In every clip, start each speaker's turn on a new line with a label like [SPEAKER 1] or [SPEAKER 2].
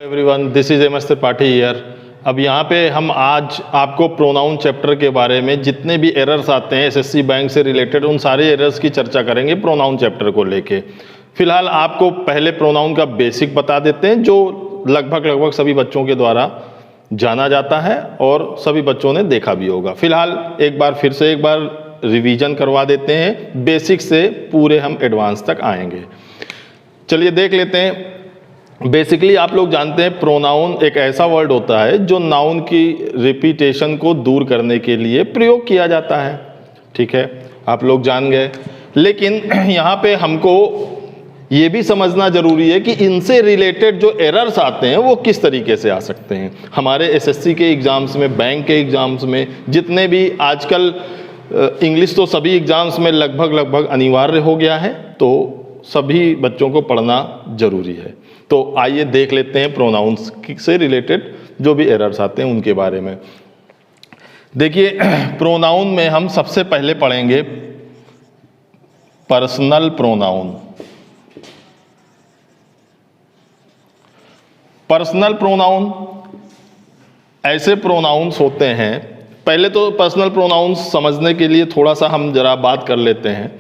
[SPEAKER 1] Everyone, this is M S Tripathi here. अब यहाँ पे हम आज आपको प्रोनाउन चैप्टर के बारे में जितने भी एरर्स आते हैं एसएससी बैंक से रिलेटेड उन सारे एरर्स की चर्चा करेंगे प्रोनाउन चैप्टर को लेके। फिलहाल आपको पहले प्रोनाउन का बेसिक बता देते हैं जो लगभग सभी बच्चों के द्वारा जाना जाता है और सभी बच्चों ने देखा भी होगा। फिलहाल एक बार रिवीजन करवा देते हैं, बेसिक से पूरे हम एडवांस तक आएंगे। चलिए देख लेते हैं। बेसिकली आप लोग जानते हैं प्रोनाउन एक ऐसा वर्ड होता है जो नाउन की रिपीटेशन को दूर करने के लिए प्रयोग किया जाता है। ठीक है, आप लोग जान गए। लेकिन यहाँ पे हमको ये भी समझना जरूरी है कि इनसे रिलेटेड जो एरर्स आते हैं वो किस तरीके से आ सकते हैं। हमारे एसएससी के एग्जाम्स में, बैंक के एग्जाम्स में, जितने भी आजकल इंग्लिश तो सभी एग्जाम्स में लगभग अनिवार्य हो गया है, तो सभी बच्चों को पढ़ना जरूरी है। तो आइए देख लेते हैं प्रोनाउंस से रिलेटेड जो भी एरर्स आते हैं उनके बारे में। देखिए, प्रोनाउन में हम सबसे पहले पढ़ेंगे पर्सनल प्रोनाउन। पर्सनल प्रोनाउन ऐसे प्रोनाउंस होते हैं। पहले तो पर्सनल प्रोनाउंस समझने के लिए थोड़ा सा हम जरा बात कर लेते हैं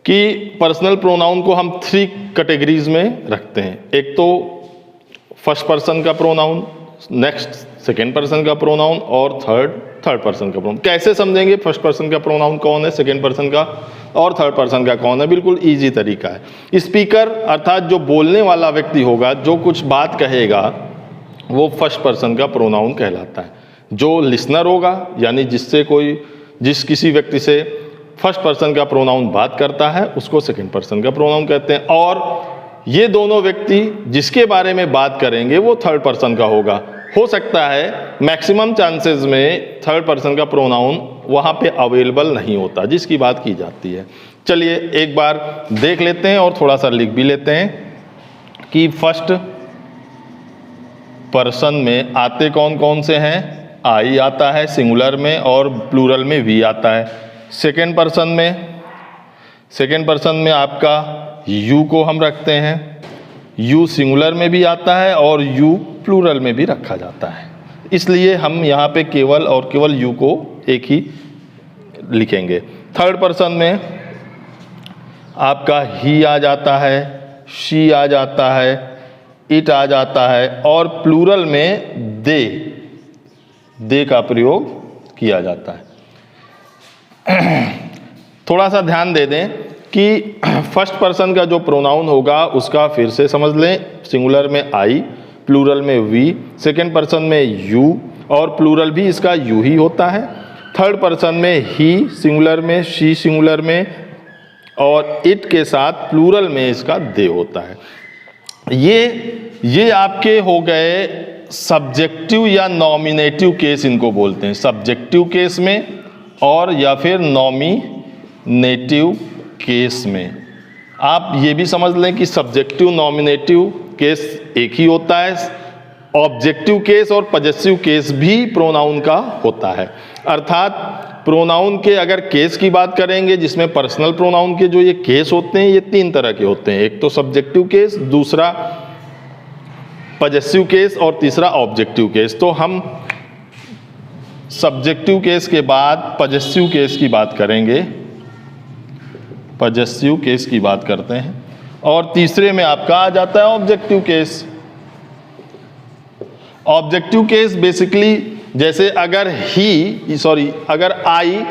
[SPEAKER 1] कि पर्सनल प्रोनाउन को हम 3 कैटेगरीज में रखते हैं। एक तो फर्स्ट पर्सन का प्रोनाउन, नेक्स्ट सेकेंड पर्सन का प्रोनाउन और थर्ड पर्सन का प्रोनाउन। कैसे समझेंगे फर्स्ट पर्सन का प्रोनाउन कौन है, सेकेंड पर्सन का और थर्ड पर्सन का कौन है? बिल्कुल इजी तरीका है। स्पीकर अर्थात जो बोलने वाला व्यक्ति होगा, जो कुछ बात कहेगा, वो फर्स्ट पर्सन का प्रोनाउन कहलाता है। जो लिसनर होगा यानी जिस किसी व्यक्ति से फर्स्ट पर्सन का प्रोनाउन बात करता है उसको सेकंड पर्सन का प्रोनाउन कहते हैं। और ये दोनों व्यक्ति जिसके बारे में बात करेंगे वो थर्ड पर्सन का होगा। हो सकता है मैक्सिमम चांसेस में थर्ड पर्सन का प्रोनाउन वहाँ पे अवेलेबल नहीं होता जिसकी बात की जाती है। चलिए एक बार देख लेते हैं और थोड़ा सा लिख भी लेते हैं कि फर्स्ट पर्सन में आते कौन कौन से हैं। आई आता है सिंगुलर में और प्लूरल में वी आता है। सेकेंड पर्सन में आपका यू को हम रखते हैं। यू सिंगुलर में भी आता है और यू प्लूरल में भी रखा जाता है, इसलिए हम यहाँ पे केवल यू को एक ही लिखेंगे। थर्ड पर्सन में आपका ही आ जाता है, शी आ जाता है, इट आ जाता है और प्लूरल में दे का प्रयोग किया जाता है। थोड़ा सा ध्यान दे दें कि फर्स्ट पर्सन का जो प्रोनाउन होगा उसका फिर से समझ लें। सिंगुलर में आई, प्लूरल में वी, सेकेंड पर्सन में यू और प्लूरल भी इसका यू ही होता है। थर्ड पर्सन में ही सिंगुलर में, शी सिंगुलर में और इट के साथ प्लूरल में इसका दे होता है। ये आपके हो गए सब्जेक्टिव या नॉमिनेटिव केस, इनको बोलते हैं सब्जेक्टिव केस में और या फिर नॉमिनेटिव केस में। आप ये भी समझ लें कि सब्जेक्टिव नॉमिनेटिव केस एक ही होता है। ऑब्जेक्टिव केस और पजेसिव केस भी प्रोनाउन का होता है। अर्थात प्रोनाउन के अगर केस की बात करेंगे, जिसमें पर्सनल प्रोनाउन के जो ये केस होते हैं ये 3 तरह के होते हैं। एक तो सब्जेक्टिव केस, दूसरा पजेसिव केस और तीसरा ऑब्जेक्टिव केस। तो हम सब्जेक्टिव केस के बाद पजेसिव केस की बात करेंगे, पजेसिव केस की बात करते हैं और तीसरे में आपका आ जाता है objective case. Objective case basically जैसे अगर आई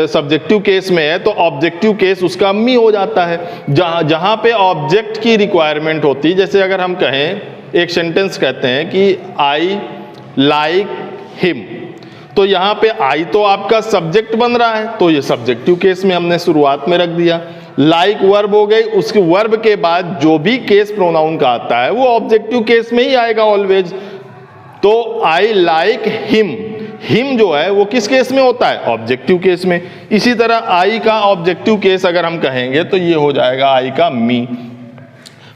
[SPEAKER 1] सब्जेक्टिव केस में है तो ऑब्जेक्टिव केस उसका मी हो जाता है। जहां पे ऑब्जेक्ट की रिक्वायरमेंट होती है, जैसे अगर हम कहें एक सेंटेंस कहते हैं कि आई लाइक हिम, तो यहाँ पे आई तो आपका सब्जेक्ट बन रहा है, तो ये सब्जेक्टिव केस में हमने शुरुआत में रख दिया। लाइक वर्ब हो गई, उसके वर्ब के बाद जो भी केस प्रोनाउन का आता है वो ऑब्जेक्टिव केस में ही आएगा ऑलवेज। तो आई लाइक हिम जो है वो किस केस में होता है? ऑब्जेक्टिव केस में। इसी तरह आई का ऑब्जेक्टिव केस अगर हम कहेंगे तो ये हो जाएगा आई का मी।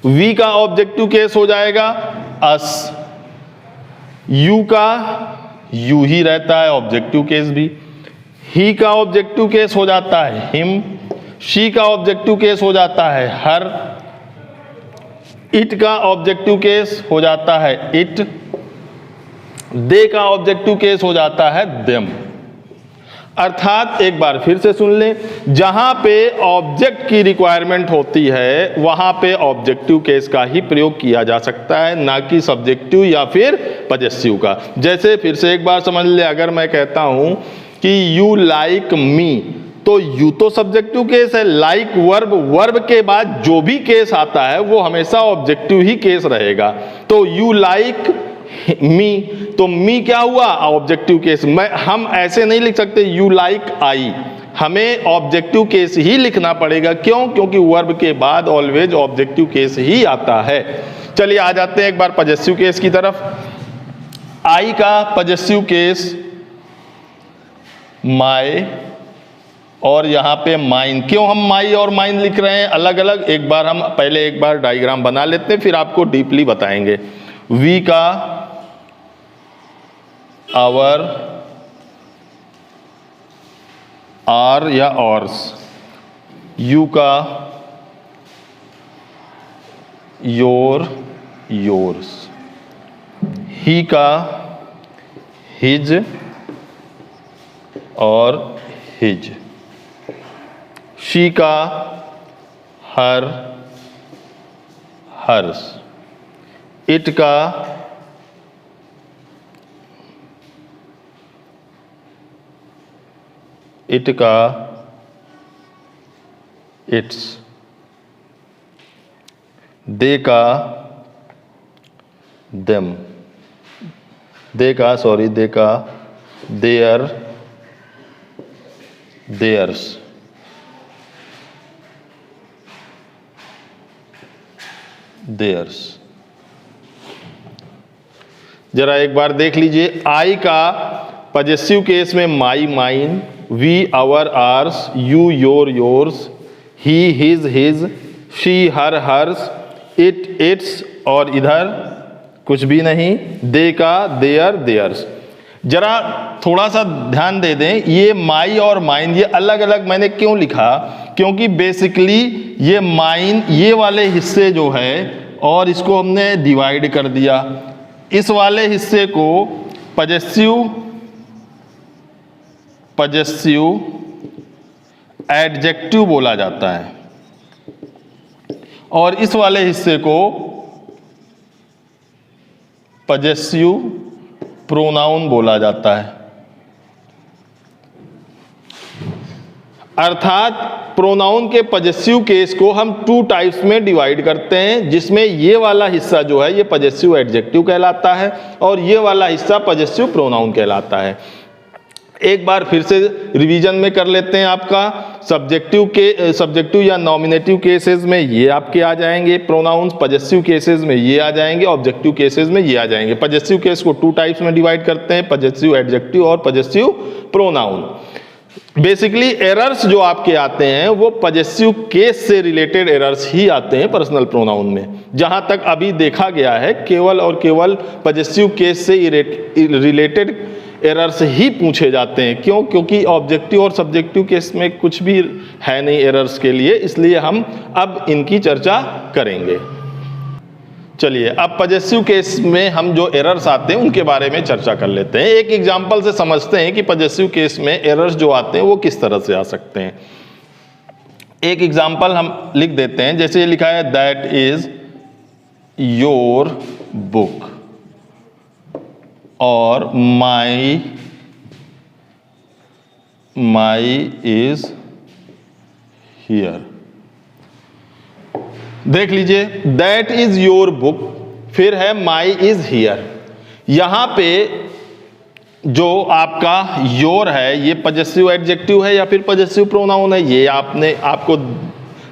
[SPEAKER 1] वी का ऑब्जेक्टिव केस हो जाएगा अस। यू का यू ही रहता है, ऑब्जेक्टिव केस भी। ही का ऑब्जेक्टिव केस हो जाता है हिम। शी का ऑब्जेक्टिव केस हो जाता है हर। इट का ऑब्जेक्टिव केस हो जाता है इट, दे का ऑब्जेक्टिव केस हो जाता है देम। अर्थात एक बार फिर से सुन लें, जहां पे ऑब्जेक्ट की रिक्वायरमेंट होती है वहां पे ऑब्जेक्टिव केस का ही प्रयोग किया जा सकता है, ना कि सब्जेक्टिव या फिर पजेसिव का। जैसे फिर से एक बार समझ ले, अगर मैं कहता हूं कि यू लाइक मी, तो यू तो सब्जेक्टिव केस है, लाइक वर्ब, वर्ब के बाद जो भी केस आता है वो हमेशा ऑब्जेक्टिव ही केस रहेगा। तो यू लाइक मी, तो मी क्या हुआ, ऑब्जेक्टिव केस। हम ऐसे नहीं लिख सकते यू लाइक आई, हमें ऑब्जेक्टिव केस ही लिखना पड़ेगा। क्यों? क्योंकि वर्ब के बाद ऑलवेज ऑब्जेक्टिव केस ही आता है। चलिए आ जाते हैं एक बार पजेसिव केस की तरफ। आई का पजेसिव केस माय और यहां पे माइन। क्यों हम माई और माइन लिख रहे हैं अलग अलग, एक बार हम पहले एक बार डायग्राम बना लेते हैं, फिर आपको डीपली बताएंगे। वी का आवर, आर या ऑर्स, यू का योर, योर्स, ही का हिज और हिज, शी का हर, हर्स, इट का इट्स, दे का देम, दे का देयर, देयर्स, देयर्स। जरा एक बार देख लीजिए, आई का पजेसिव केस में my mine, we our ours, you your yours, he his his, she her hers, it its और इधर कुछ भी नहीं, दे का देयर देयर्स। जरा थोड़ा सा ध्यान दे दें, ये माई और माइन ये अलग अलग मैंने क्यों लिखा, क्योंकि बेसिकली ये माइन ये वाले हिस्से जो है और इसको हमने डिवाइड कर दिया, इस वाले हिस्से को पजेसिव एडजेक्टिव बोला जाता है और इस वाले हिस्से को पजेसिव प्रोनाउन बोला जाता है। अर्थात प्रोनाउन के पजेसिव केस को हम 2 टाइप्स में डिवाइड करते हैं, जिसमें ये वाला हिस्सा जो है ये पजेसिव एडजेक्टिव कहलाता है और ये वाला हिस्सा पजेसिव प्रोनाउन कहलाता है। एक बार फिर से रिवीजन में कर लेते हैं। आपका सब्जेक्टिव या नॉमिनेटिव केसेस में ये आपके आ जाएंगे प्रोनाउंस, पजेसिव केसेस में ये आ जाएंगे, ऑब्जेक्टिव केसेस में ये आ जाएंगे। पजेसिव केस को 2 टाइप्स में डिवाइड करते हैं, पजेसिव एडजेक्टिव और पजेसिव प्रोनाउन। बेसिकली एरर्स जो आपके आते हैं वो पजेसिव केस से रिलेटेड एरर्स ही आते हैं पर्सनल प्रोनाउन में। जहां तक अभी देखा गया है केवल और केवल पजेसिव केस से रिलेटेड एरर्स ही पूछे जाते हैं। क्यों? क्योंकि ऑब्जेक्टिव और सब्जेक्टिव केस में कुछ भी है नहीं एरर्स के लिए, इसलिए हम अब इनकी चर्चा करेंगे। चलिए अब पजेसिव केस में हम जो एरर्स आते हैं उनके बारे में चर्चा कर लेते हैं। एक एग्जांपल से समझते हैं कि पजेसिव केस में एरर्स जो आते हैं वो किस तरह से आ सकते हैं। एक एग्जांपल हम लिख देते हैं, जैसे ये लिखा है दैट इज योर बुक और माई इज हियर। देख लीजिए, दैट इज योर बुक, फिर है माई इज हियर। यहां पे जो आपका योर है ये पजेसिव एडजेक्टिव है या फिर पजेसिव प्रोनाउन है, ये आपको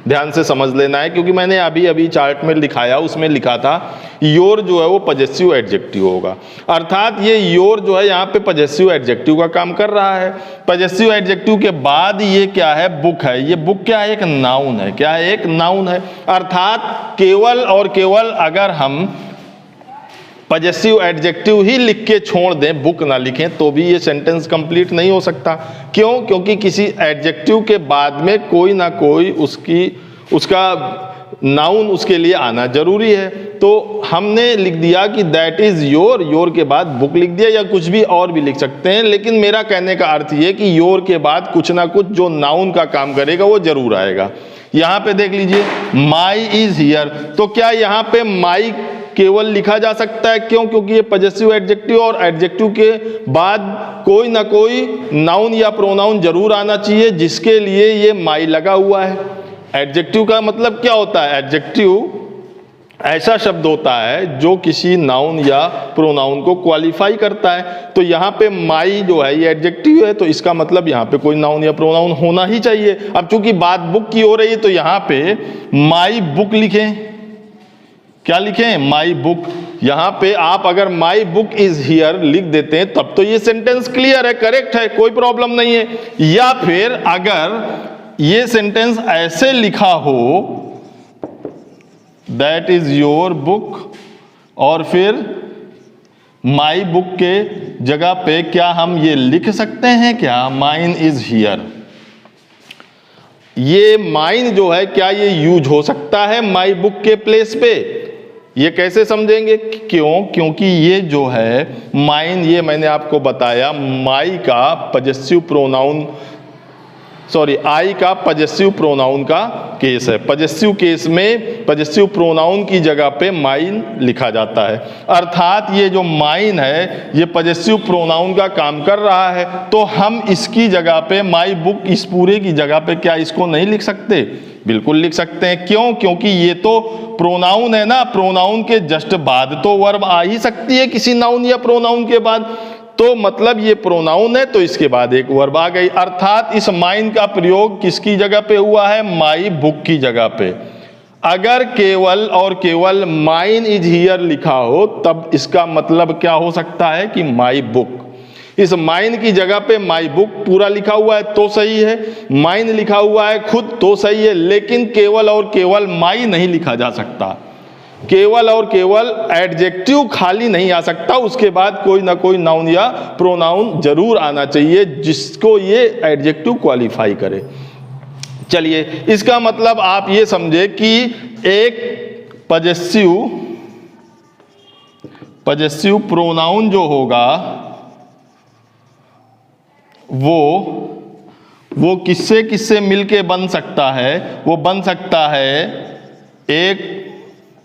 [SPEAKER 1] ध्यान से समझ लेना है, क्योंकि मैंने अभी अभी चार्ट में दिखाया, उसमें लिखा था योर जो है वो पजेसिव एडजेक्टिव होगा। अर्थात ये योर जो है यहाँ पे पजेसिव एडजेक्टिव का काम कर रहा है। पजेसिव एडजेक्टिव के बाद ये क्या है? बुक है। ये बुक क्या है? एक नाउन है। क्या है? एक नाउन है। अर्थात केवल और केवल अगर हम पजेसिव एडजेक्टिव ही लिख के छोड़ दें, बुक ना लिखें, तो भी ये सेंटेंस कंप्लीट नहीं हो सकता। क्यों? क्योंकि किसी एडजेक्टिव के बाद में कोई ना कोई उसका नाउन उसके लिए आना जरूरी है। तो हमने लिख दिया कि दैट इज योर के बाद बुक लिख दिया, या कुछ भी और भी लिख सकते हैं, लेकिन मेरा कहने का अर्थ ये कि योर के बाद कुछ ना कुछ जो नाउन का काम करेगा वो जरूर आएगा। यहां पे देख लीजिए माई इज हियर, तो क्या यहां पे माई केवल लिखा जा सकता है? क्यों? क्योंकि ये पजेसिव एडजेक्टिव, और एडजेक्टिव के बाद कोई ना कोई नाउन या प्रोनाउन जरूर आना चाहिए, जिसके लिए ये माई लगा हुआ है। एडजेक्टिव का मतलब क्या होता है? एडजेक्टिव ऐसा शब्द होता है जो किसी नाउन या प्रोनाउन को क्वालिफाई करता है। तो यहाँ पे माई जो है ये एडजेक्टिव है, तो इसका मतलब यहाँ पे कोई नाउन या प्रोनाउन होना ही चाहिए। अब चूंकि बात बुक की हो रही है तो यहाँ पे माई बुक लिखें। क्या लिखें? My book. यहाँ पे आप अगर माई बुक इज हियर लिख देते हैं तब तो ये सेंटेंस क्लियर है, करेक्ट है, कोई प्रॉब्लम नहीं है। या फिर अगर ये सेंटेंस ऐसे लिखा हो दैट इज योर बुक, और फिर माई बुक के जगह पे क्या हम ये लिख सकते हैं? क्या माइन इज हियर? ये माइन जो है क्या ये यूज हो सकता है माई बुक के प्लेस पे? ये कैसे समझेंगे? क्यों? क्योंकि ये जो है माइन, ये मैंने आपको बताया माई का पजेसिव प्रोनाउन, सॉरी आई का पजेसिव प्रोनाउन का केस है। पजेसिव केस में पजेसिव प्रोनाउन की जगह पे माइन लिखा जाता है, अर्थात ये जो माइन है ये पजेसिव प्रोनाउन का काम कर रहा है। तो हम इसकी जगह पे माई बुक, इस पूरे की जगह पे क्या इसको नहीं लिख सकते? बिल्कुल लिख सकते हैं। क्यों? क्योंकि ये तो प्रोनाउन है ना, प्रोनाउन के जस्ट बाद तो वर्ब आ ही सकती है किसी नाउन या प्रोनाउन के बाद। तो मतलब ये प्रोनाउन है तो इसके बाद एक वर्ब आ गई, अर्थात इस माइन का प्रयोग किसकी जगह पे हुआ है? माई बुक की जगह पे। अगर केवल और केवल माइन इज हियर लिखा हो तब इसका मतलब क्या हो सकता है कि माई बुक। इस माइन की जगह पे माई बुक पूरा लिखा हुआ है तो सही है, माइन लिखा हुआ है खुद तो सही है, लेकिन केवल और केवल माई नहीं लिखा जा सकता। केवल और केवल एडजेक्टिव खाली नहीं आ सकता, उसके बाद कोई ना कोई नाउन या प्रोनाउन जरूर आना चाहिए जिसको ये एडजेक्टिव क्वालिफाई करे। चलिए, इसका मतलब आप ये समझे कि एक पजेसिव प्रोनाउन जो होगा वो किससे किससे मिलके बन सकता है? वो बन सकता है एक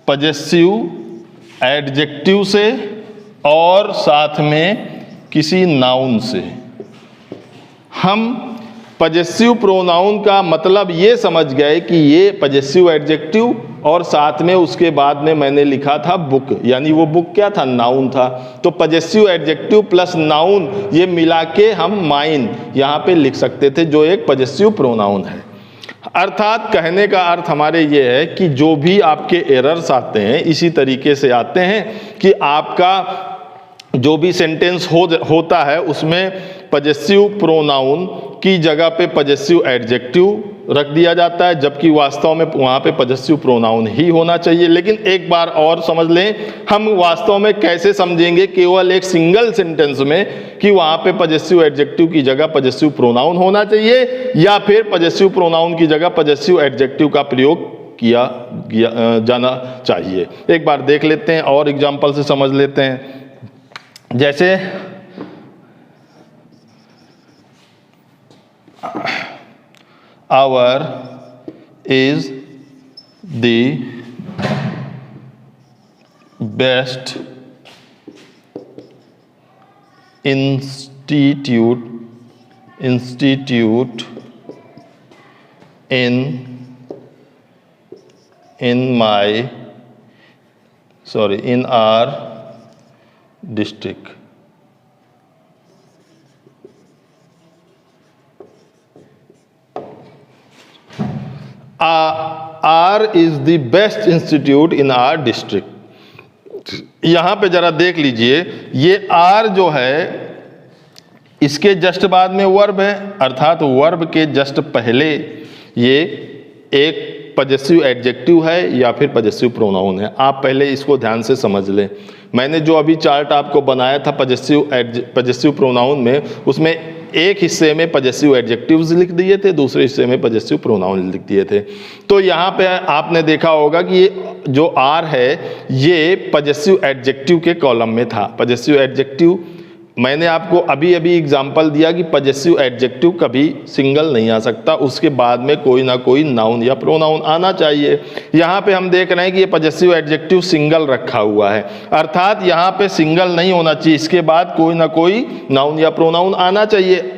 [SPEAKER 1] पजेसिव एडजेक्टिव से और साथ में किसी नाउन से। हम पजेसिव प्रोनाउन का मतलब ये समझ गए कि ये पजेसिव एडजेक्टिव और साथ में उसके बाद में मैंने लिखा था बुक, यानी वो बुक क्या था? नाउन था। तो पजेसिव एडजेक्टिव प्लस नाउन ये मिला के हम माइन यहाँ पे लिख सकते थे जो एक पजेसिव प्रोनाउन है। अर्थात कहने का अर्थ हमारे ये है कि जो भी आपके एरर्स आते हैं इसी तरीके से आते हैं कि आपका जो भी सेंटेंस होता है उसमें पजेसिव प्रोनाउन की जगह पे पजेसिव एडजेक्टिव रख दिया जाता है, जबकि वास्तव में वहाँ पे पजेसिव प्रोनाउन ही होना चाहिए। लेकिन एक बार और समझ लें, हम वास्तव में कैसे समझेंगे केवल एक सिंगल सेंटेंस में कि वहाँ पे पजेसिव एडजेक्टिव की जगह पजेसिव प्रोनाउन होना चाहिए या फिर पजेसिव प्रोनाउन की जगह पजेसिव एडजेक्टिव का प्रयोग किया जाना चाहिए। एक बार देख लेते हैं और एग्जाम्पल से समझ लेते हैं। जैसे our is the best institute in our district. R is the best institute in our district। यहां पे जरा देख लीजिए, ये R जो है इसके जस्ट बाद में वर्ब है, अर्थात वर्ब के जस्ट पहले ये एक पजेसिव एडजेक्टिव है या फिर पजेसिव प्रोनाउन है। आप पहले इसको ध्यान से समझ लें। मैंने जो अभी चार्ट आपको बनाया था पजेसिव प्रोनाउन में, उसमें एक हिस्से में पजेसिव एडजेक्टिव्स लिख दिए थे, दूसरे हिस्से में पजेसिव प्रोनाउन लिख दिए थे। तो यहाँ पे आपने देखा होगा कि ये जो आर है ये पजेसिव एडजेक्टिव के कॉलम में था। पजेसिव एडजेक्टिव मैंने आपको अभी अभी एग्जाम्पल दिया कि पजेसिव एडजेक्टिव कभी सिंगल नहीं आ सकता, उसके बाद में कोई ना कोई नाउन या प्रोनाउन आना चाहिए। यहाँ पे हम देख रहे हैं कि ये पजेसिव एडजेक्टिव सिंगल रखा हुआ है, अर्थात यहाँ पे सिंगल नहीं होना चाहिए, इसके बाद कोई ना कोई नाउन या प्रोनाउन आना चाहिए।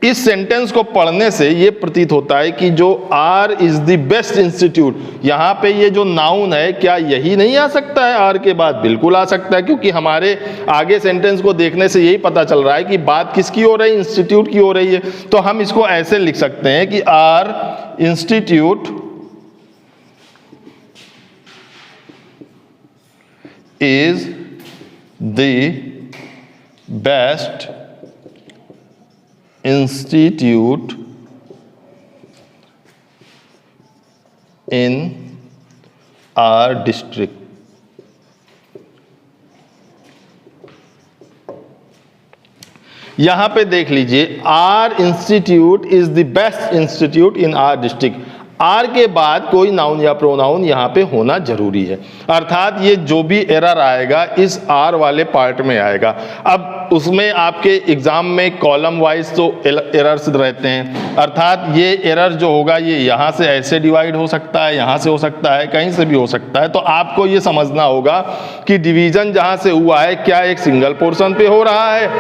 [SPEAKER 1] इस सेंटेंस को पढ़ने से ये प्रतीत होता है कि जो R is the best institute, यहाँ पे ये जो नाउन है क्या यही नहीं आ सकता है आर के बाद? बिल्कुल आ सकता है, क्योंकि हमारे आगे सेंटेंस को देखने से यही पता चल रहा है कि बात किसकी हो रही है, इंस्टीट्यूट की हो रही है। तो हम इसको ऐसे लिख सकते हैं कि R institute is the best institute in our district. यहां पे देख लीजिए, R institute is the best institute in our district. R के बाद कोई नाउन या प्रोनाउन यहाँ पे होना जरूरी है, अर्थात ये जो भी एरर आएगा इस आर वाले पार्ट में आएगा। अब उसमें आपके एग्जाम में कॉलम वाइज तो एरर्स रहते हैं, अर्थात ये एरर जो होगा ये यहाँ से ऐसे डिवाइड हो सकता है, यहाँ से हो सकता है, कहीं से भी हो सकता है। तो आपको ये समझना होगा कि डिवीजन जहाँ से हुआ है क्या एक सिंगल पोर्शन पे हो रहा है,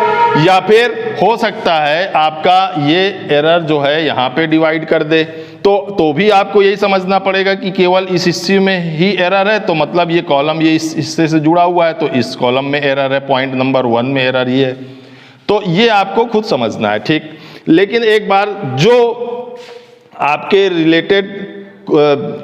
[SPEAKER 1] या फिर हो सकता है आपका ये एरर जो है यहाँ पे डिवाइड कर दे। तो भी आपको यही समझना पड़ेगा कि केवल इस हिस्से में ही एरर है, तो मतलब ये कॉलम ये इस हिस्से से जुड़ा हुआ है, तो इस कॉलम में एरर है, पॉइंट नंबर 1 में एरर ये है। तो ये आपको खुद समझना है, ठीक। लेकिन एक बार जो आपके रिलेटेड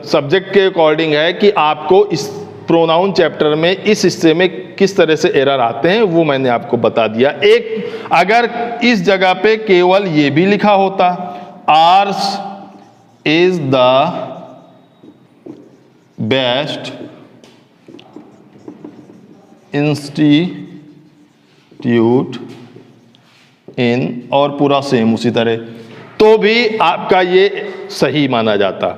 [SPEAKER 1] सब्जेक्ट के अकॉर्डिंग है कि आपको इस प्रोनाउन चैप्टर में इस हिस्से में किस तरह से एरर आते हैं, वो मैंने आपको बता दिया। एक अगर इस जगह पे केवल ये भी लिखा होता, hours is the best institute in, और पूरा सेम उसी तरह, तो भी आपका ये सही माना जाता।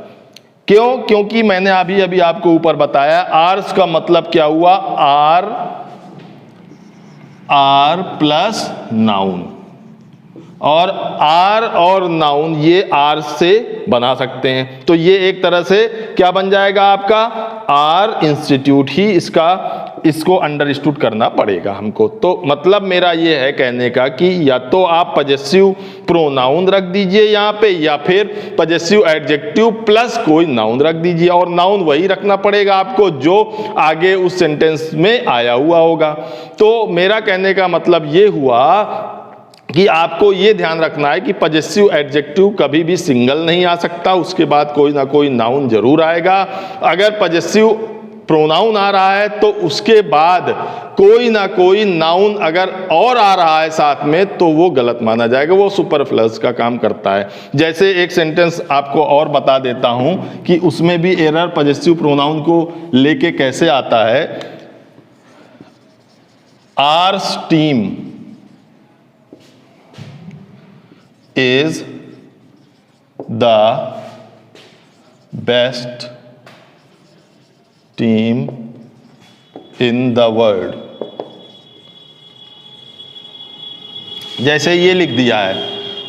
[SPEAKER 1] क्यों? क्योंकि मैंने अभी अभी आपको ऊपर बताया आर्स का मतलब क्या हुआ, आर प्लस नाउन, और आर और नाउन ये आर से बना सकते हैं। तो ये एक तरह से क्या बन जाएगा आपका, आर इंस्टीट्यूट ही इसको अंडरस्टूड करना पड़ेगा हमको। तो मतलब मेरा ये है कहने का कि या तो आप पजेसिव प्रोनाउन रख दीजिए यहाँ पे, या फिर पजेसिव एडजेक्टिव प्लस कोई नाउन रख दीजिए, और नाउन वही रखना पड़ेगा आपको जो आगे उस सेंटेंस में आया हुआ होगा। तो मेरा कहने का मतलब ये हुआ कि आपको ये ध्यान रखना है कि पजेसिव एडजेक्टिव कभी भी सिंगल नहीं आ सकता, उसके बाद कोई ना कोई नाउन जरूर आएगा। अगर पजेसिव प्रोनाउन आ रहा है तो उसके बाद कोई ना कोई नाउन अगर और आ रहा है साथ में, तो वो गलत माना जाएगा, वो सुपरफ्लस का काम करता है। जैसे एक सेंटेंस आपको और बता देता हूं कि उसमें भी एरर पजेसिव प्रोनाउन को लेके कैसे आता है। R's team is the best team in the world, जैसे ये लिख दिया है।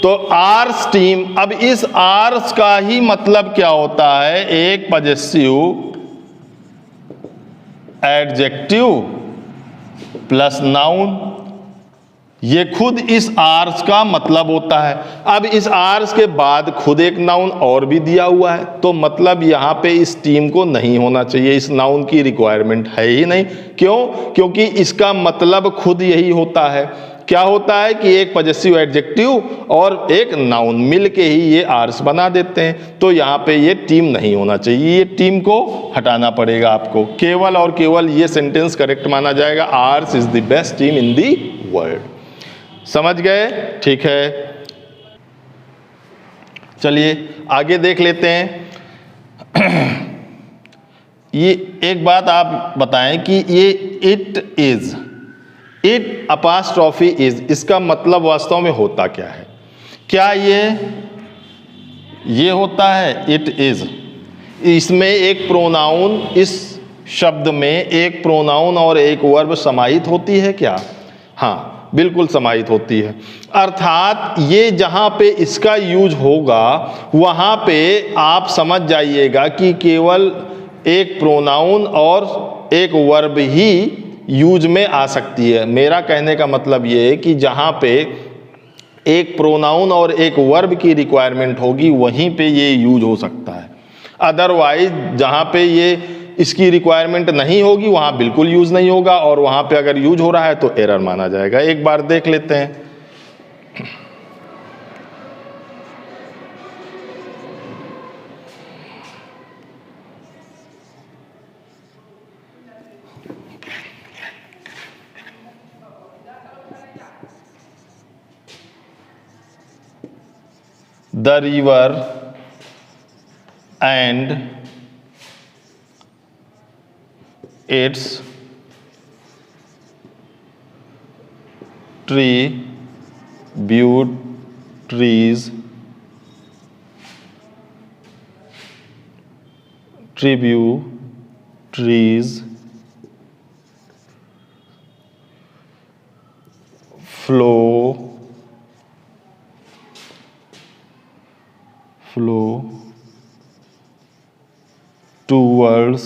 [SPEAKER 1] तो आर्स टीम, अब इस आर्स का ही मतलब क्या होता है, एक पजेसिव एडजेक्टिव प्लस नाउन, ये खुद इस आर्स का मतलब होता है। अब इस आर्स के बाद खुद एक नाउन और भी दिया हुआ है, तो मतलब यहाँ पे इस टीम को नहीं होना चाहिए, इस नाउन की रिक्वायरमेंट है ही नहीं। क्यों? क्योंकि इसका मतलब खुद यही होता है। क्या होता है कि एक पजेसिव एडजेक्टिव और एक नाउन मिलके ही ये आर्स बना देते हैं। तो यहाँ पे ये टीम नहीं होना चाहिए, ये टीम को हटाना पड़ेगा आपको। केवल और केवल ये सेंटेंस करेक्ट माना जाएगा, R's is the best team in the world. समझ गए? ठीक है, चलिए आगे देख लेते हैं। ये एक बात आप बताएं कि ये इट अपास्ट्रॉफी इज, इसका मतलब वास्तव में होता क्या है? क्या ये होता है इट इज? इसमें एक प्रोनाउन, इस शब्द में एक प्रोनाउन और एक वर्ब समाहित होती है क्या? हाँ, बिल्कुल समाहित होती है। अर्थात ये जहाँ पे इसका यूज होगा वहाँ पे आप समझ जाइएगा कि केवल एक प्रोनाउन और एक वर्ब ही यूज में आ सकती है। मेरा कहने का मतलब ये है कि जहाँ पे एक प्रोनाउन और एक वर्ब की रिक्वायरमेंट होगी वहीं पे ये यूज हो सकता है। अदरवाइज जहाँ पे ये इसकी रिक्वायरमेंट नहीं होगी वहाँ बिल्कुल यूज नहीं होगा, और वहाँ पे अगर यूज हो रहा है तो एरर माना जाएगा। एक बार देख लेते हैं। The river and its tributaries flow towards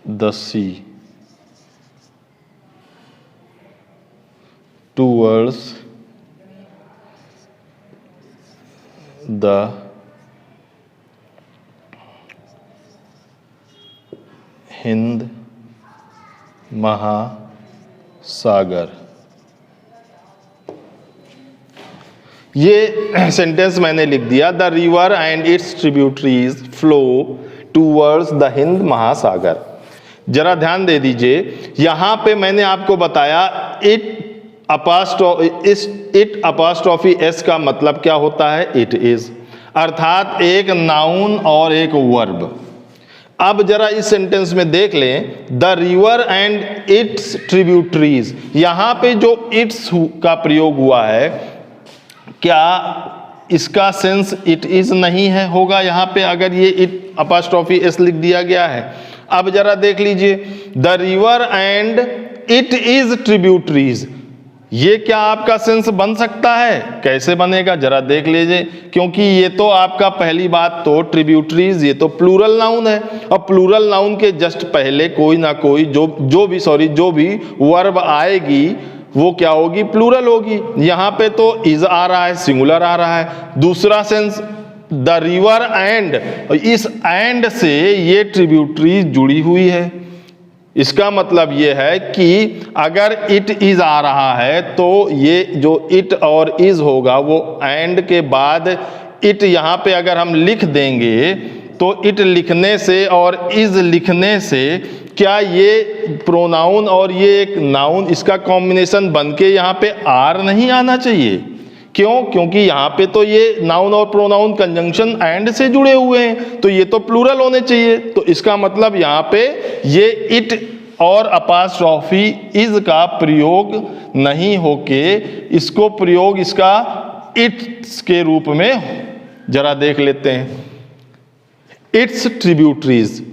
[SPEAKER 1] the sea, towards the Hind महासागर। ये सेंटेंस मैंने लिख दिया, the river and it's tributaries flow towards the Hind महासागर। जरा ध्यान दे दीजिए, यहां पे मैंने आपको बताया इट अपास्ट्रॉफी एस का मतलब क्या होता है? इट इज, अर्थात एक नाउन और एक वर्ब। अब जरा इस सेंटेंस में देख लें, the river and it's tributaries, यहां पे जो इट्स का प्रयोग हुआ है, क्या इसका सेंस इट इज नहीं है? होगा यहाँ पे अगर ये इट अपास्ट्रॉफी एस लिख दिया गया है। अब जरा देख लीजिए, the river and it is tributaries, ये क्या आपका सेंस बन सकता है? कैसे बनेगा जरा देख लीजिए, क्योंकि ये तो आपका पहली बात तो ट्रिब्यूटरीज ये तो प्लूरल नाउन है, और प्लूरल नाउन के जस्ट पहले कोई ना कोई जो भी वर्ब आएगी वो क्या होगी? प्लूरल होगी। यहाँ पे तो इज आ रहा है, सिंगुलर आ रहा है। दूसरा सेंस, द रिवर एंड, इस एंड से ये ट्रिब्यूटरी जुड़ी हुई है। इसका मतलब ये है कि अगर इट इज आ रहा है तो ये जो इट और इज होगा वो एंड के बाद इट यहाँ पे अगर हम लिख देंगे तो इट लिखने से और इज लिखने से क्या ये प्रोनाउन और ये एक नाउन, इसका कॉम्बिनेशन बनके यहाँ पे आर नहीं आना चाहिए? क्यों? क्योंकि यहाँ पे तो ये नाउन और प्रोनाउन कंजंक्शन एंड से जुड़े हुए हैं, तो ये तो प्लूरल होने चाहिए। तो इसका मतलब यहाँ पे ये इट और अपास्ट्रॉफी इज का प्रयोग नहीं होके इसको प्रयोग इसका इट्स के रूप में जरा देख लेते हैं। इट्स ट्रिब्यूटरीज,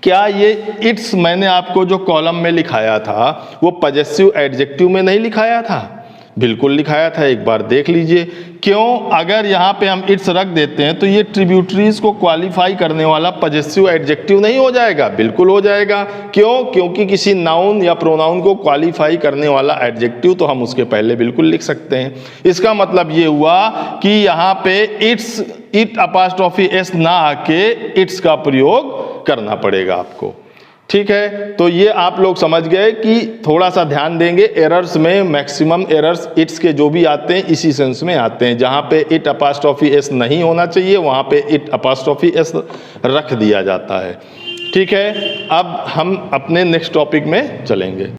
[SPEAKER 1] क्या ये इट्स मैंने आपको जो कॉलम में लिखाया था वो पजेसिव एडजेक्टिव में नहीं लिखाया था? बिल्कुल लिखाया था, एक बार देख लीजिए। क्यों? अगर यहाँ पे हम इट्स रख देते हैं तो ये ट्रिब्यूटरीज को क्वालिफाई करने वाला पजेसिव एडजेक्टिव नहीं हो जाएगा? बिल्कुल हो जाएगा। क्यों? क्योंकि किसी नाउन या प्रोनाउन को क्वालिफाई करने वाला एडजेक्टिव तो हम उसके पहले बिल्कुल लिख सकते हैं। इसका मतलब ये हुआ कि यहाँ पे इट अपास्ट्रॉफी एस ना आके इट्स का प्रयोग करना पड़ेगा आपको। ठीक है, तो ये आप लोग समझ गए कि थोड़ा सा ध्यान देंगे। एरर्स में मैक्सिमम एरर्स इट्स के जो भी आते हैं इसी सेंस में आते हैं। जहाँ पे इट अपास्ट्रॉफी एस नहीं होना चाहिए वहाँ पे इट अपास्ट्रॉफी एस रख दिया जाता है। ठीक है, अब हम अपने नेक्स्ट टॉपिक में चलेंगे।